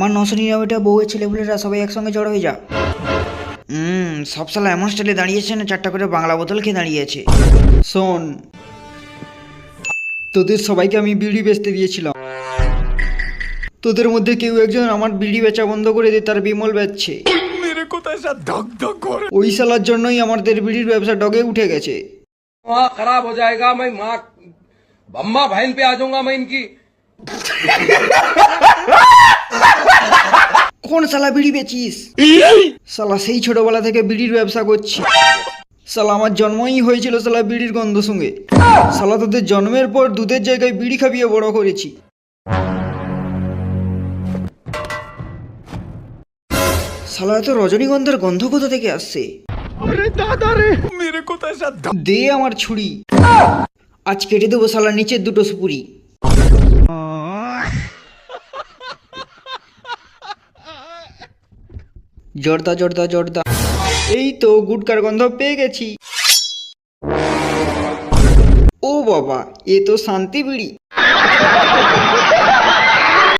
আমার 999টা বউয়ের ছেলেপুলেরা সবাই একসঙ্গে জড়ো হয়ে যা। সব সালা এমন স্টাইলে দাঁড়িয়েছে না 4টা করে বাংলা বোতল খেয়ে দাঁড়িয়েছে। শোন, তোদের সবাইকে আমি বিড়ি বেচতে দিয়েছিলাম, তোদের মধ্যে কেউ একজন আমার বিড়ি বেচা বন্ধ করে দিয়ে তার বিমল বেচছে। ওই সালার জন্যই আমাদের বিড়ির ব্যবসা ডগে উঠে গেছে। खराब हो जाएगा, मैं माँ अम्मा बहन पे आ जाऊंगा मैं इनकी। কোন শালা বিড়ি বেচিস? শালা সেই ছোটবেলা থেকে বিড়ির ব্যবসা করছি। শালা আমার জন্মই হয়েছিল শালা বিড়ির গন্ধ সঙ্গে। শালা তোদের জন্মের পর দুধের জায়গায় বিড়ি খাবিয়ে বড় করেছি। শালা এত রজনীগন্ধার গন্ধ কোথা থেকে আসছে? দে আমার ছুরি, আজ কেটে দেবো শালা নিচের দুটো সুপুরি। জর্দা জর্দা জর্দা, এই তো গুটকার গন্ধ পেয়ে গেছি। ও বাবা, এ তো শান্তি বিড়ি।